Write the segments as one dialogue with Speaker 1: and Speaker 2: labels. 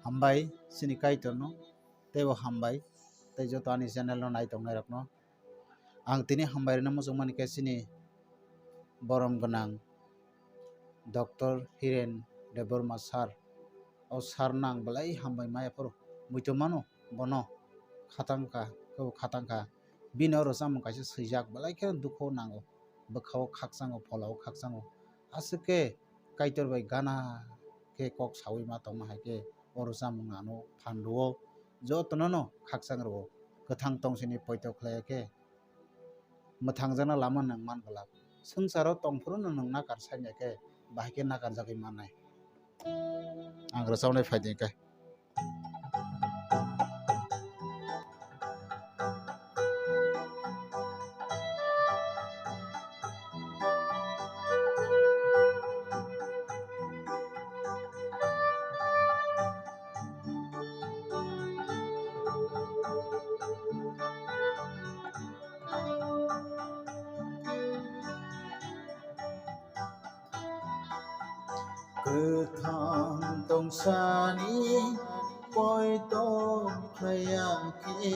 Speaker 1: हामबाय सिनि काइटनो तेबो हामबाय तै जो तानि चैनल नो नाय तंनाय रखनो आं तिनि हामबाय न मोजो माने के सिनि बरम गोनां डॉक्टर हिरेन देबरमा सार औ सार नां बलाई हामबाय मायाफोर मुइतो मानो बनो खातांखा बिनो रसाम कासे सैजाक बलाई के दुखो नांगो बखाव खाकसांगो फलाव खाकसांगो आसके काइटर बाय गाना के कक सावि मा तंग हाके अरसाम नानो फानदो जतनो नो खाकसांगो गोथां तंसिनि पयतो खलायके मथांजना लामा नों मानबला संसाराव तंफुरो नों नाकार सायनायके बाहायके नाकार जागै मानाय आं रसावनाय फायदिंके गोथां तंसानि पयतो खलायके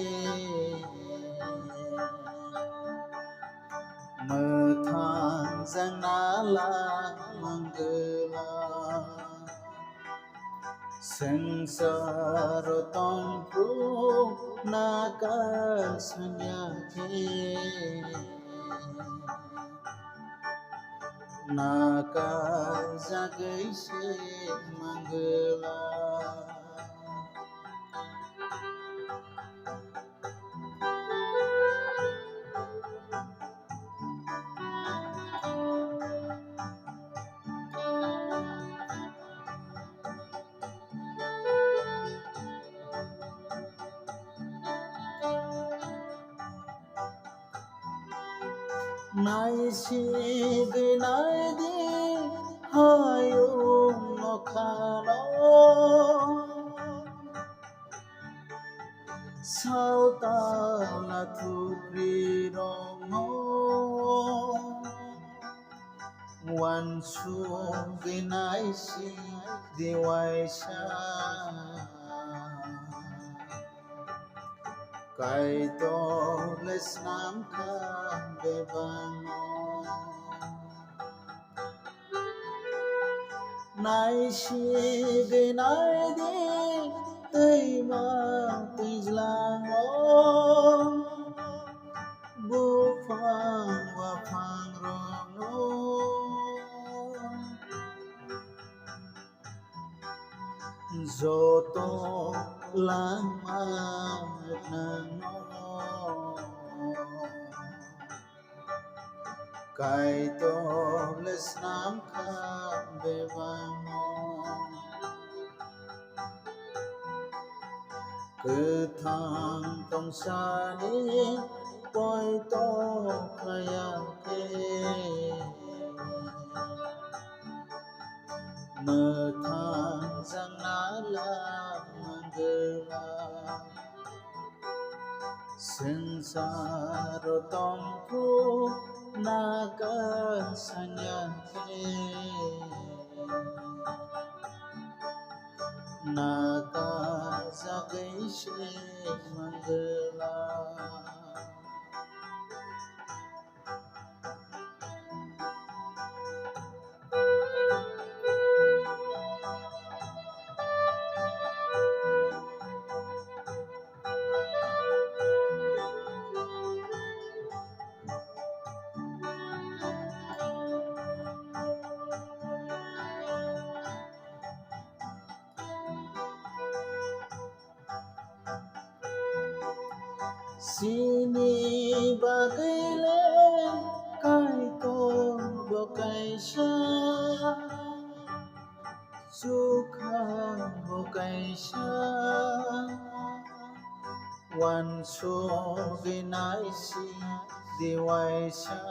Speaker 1: मोथां जनाला मंगला संसार तंफु नाकार सन्याके नाकार जागैसे मंगला नाइसि गनाय दि हायो नखानो सावताला थुप्रि रङो वानसु गनायसि दिवाइसा काइतो लेसनाम का बेबानो नाइसि गनाय दि दैमा दैज्लाङो बुफां वाफां रङो जतो लामा नङो काइतो लेसनाम का बेबानो गोथां तंसानि पयतो खलायके मोथां जनाला मंगला संसार तंफु नाकार सन्याके नाकार जागैसे Mangla Sini bagile kaito bokaisha sukha bokaisha wanso ginaisi diwaisha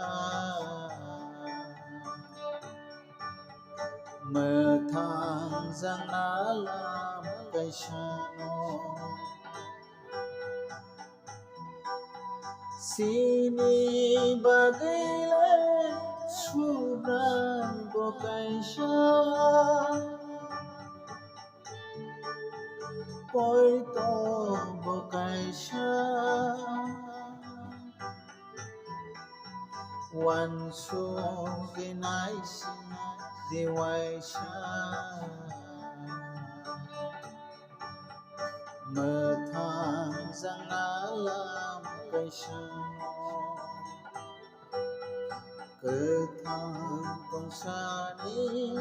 Speaker 1: methang jangnalam kaisano Sini bagile subran bokaisha Poi to bokai sha Wan su kinai diwai sha Mơ thang giang á làm cây sương Cơ thang con xa đi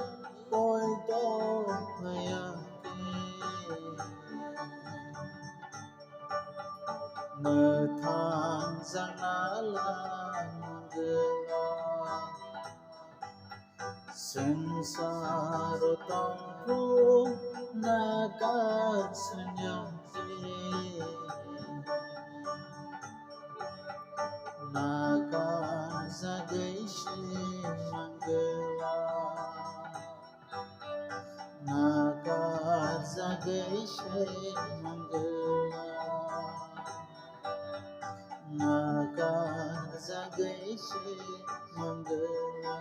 Speaker 1: Poi to phaya Mơ thang giang á làm gila Sensaro tongku nakat senyati Nakat zagaishi manggala Nakat zagaishi manggala Nakat zagaishi manggala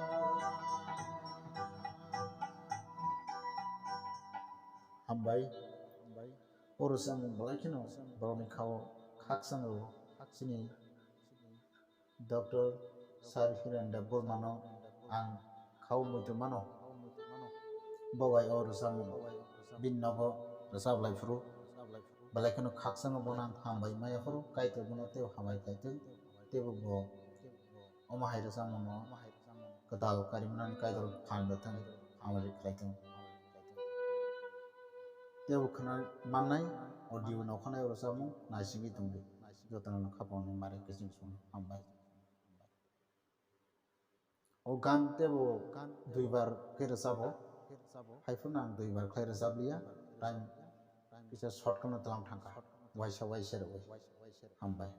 Speaker 1: Hambai urusan balakino baroni kau khaksango sini Dr. Sarfiranda Burmano ang kau mutumano bawai urusan binnago resab lai furu balakino khaksango bonang hambai maya furu kaito bono teo hambai kaito tebo bo oma haira samono kadal karimanan kaito phanda tang hambai kaito tebo khana manai audio no khana urusamu nasigi tungbi jotana khapon mare kising sun hambai O gan tebo duibar keresabo haifun ang duibar keresablia time bisa short kono telang thangka waisa waisa hambai